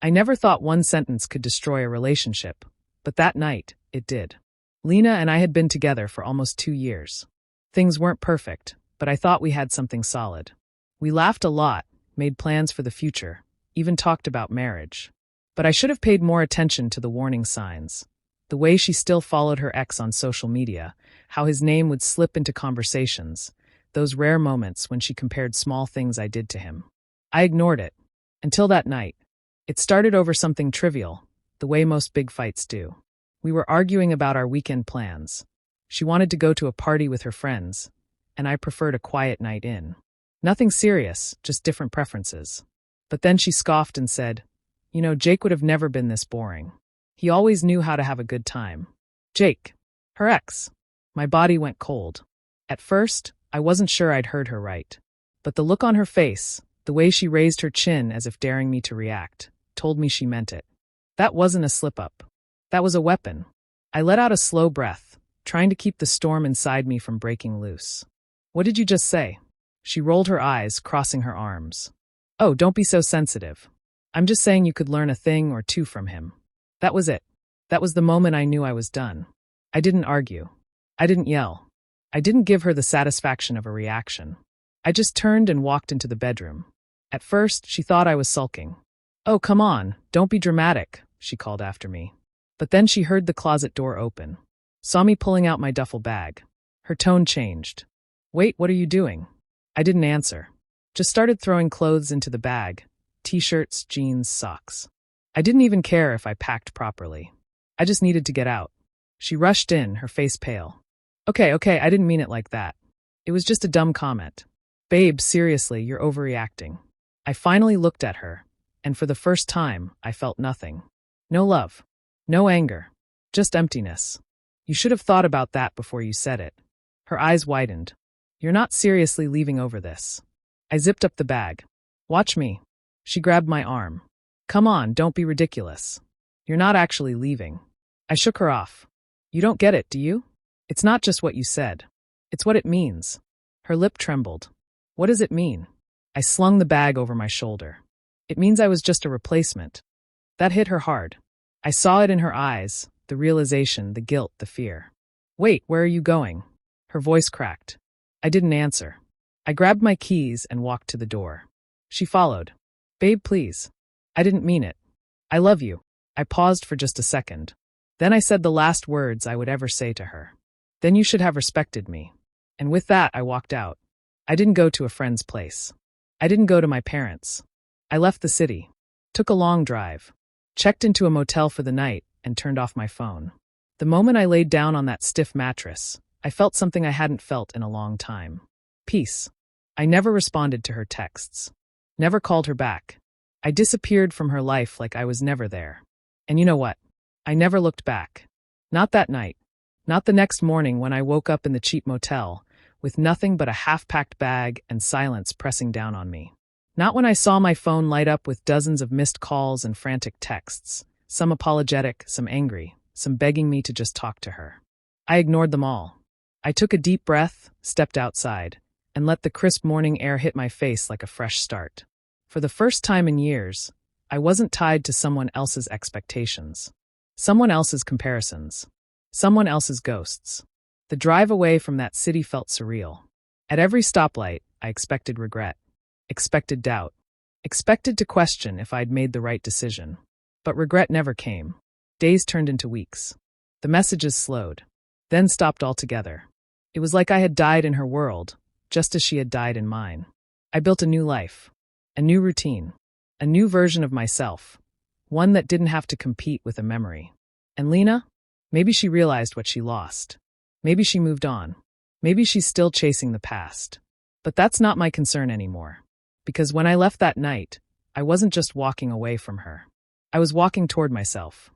I never thought one sentence could destroy a relationship, but that night, it did. Lena and I had been together for almost 2 years. Things weren't perfect, but I thought we had something solid. We laughed a lot, made plans for the future, even talked about marriage. But I should have paid more attention to the warning signs. The way she still followed her ex on social media, how his name would slip into conversations, those rare moments when she compared small things I did to him. I ignored it. Until that night. It started over something trivial, the way most big fights do. We were arguing about our weekend plans. She wanted to go to a party with her friends, and I preferred a quiet night in. Nothing serious, just different preferences. But then she scoffed and said, Jake would have never been this boring. He always knew how to have a good time. Jake. Her ex. My body went cold. At first, I wasn't sure I'd heard her right. But the look on her face, the way she raised her chin as if daring me to react, told me she meant it. That wasn't a slip-up. That was a weapon. I let out a slow breath, trying to keep the storm inside me from breaking loose. What did you just say? She rolled her eyes, crossing her arms. Oh, don't be so sensitive. I'm just saying you could learn a thing or two from him. That was it. That was the moment I knew I was done. I didn't argue. I didn't yell. I didn't give her the satisfaction of a reaction. I just turned and walked into the bedroom. At first, she thought I was sulking. Oh, come on, don't be dramatic, she called after me. But then she heard the closet door open. Saw me pulling out my duffel bag. Her tone changed. Wait, what are you doing? I didn't answer. Just started throwing clothes into the bag. T-shirts, jeans, socks. I didn't even care if I packed properly. I just needed to get out. She rushed in, her face pale. Okay, I didn't mean it like that. It was just a dumb comment. Babe, seriously, you're overreacting. I finally looked at her, and for the first time, I felt nothing. No love. No anger. Just emptiness. You should have thought about that before you said it. Her eyes widened. You're not seriously leaving over this. I zipped up the bag. Watch me. She grabbed my arm. Come on, don't be ridiculous. You're not actually leaving. I shook her off. You don't get it, do you? It's not just what you said. It's what it means. Her lip trembled. What does it mean? I slung the bag over my shoulder. It means I was just a replacement. That hit her hard. I saw it in her eyes, the realization, the guilt, the fear. Wait, where are you going? Her voice cracked. I didn't answer. I grabbed my keys and walked to the door. She followed. Babe, please. I didn't mean it. I love you. I paused for just a second. Then I said the last words I would ever say to her. Then you should have respected me. And with that, I walked out. I didn't go to a friend's place. I didn't go to my parents'. I left the city, took a long drive, checked into a motel for the night, and turned off my phone. The moment I laid down on that stiff mattress, I felt something I hadn't felt in a long time. Peace. I never responded to her texts. Never called her back. I disappeared from her life like I was never there. And you know what? I never looked back. Not that night. Not the next morning when I woke up in the cheap motel, with nothing but a half-packed bag and silence pressing down on me. Not when I saw my phone light up with dozens of missed calls and frantic texts, some apologetic, some angry, some begging me to just talk to her. I ignored them all. I took a deep breath, stepped outside, and let the crisp morning air hit my face like a fresh start. For the first time in years, I wasn't tied to someone else's expectations, someone else's comparisons, someone else's ghosts. The drive away from that city felt surreal. At every stoplight, I expected regret, expected doubt, expected to question if I'd made the right decision. But regret never came. Days turned into weeks. The messages slowed, then stopped altogether. It was like I had died in her world, just as she had died in mine. I built a new life, a new routine, a new version of myself, one that didn't have to compete with a memory. And Lena? Maybe she realized what she lost. Maybe she moved on. Maybe she's still chasing the past. But that's not my concern anymore. Because when I left that night, I wasn't just walking away from her. I was walking toward myself.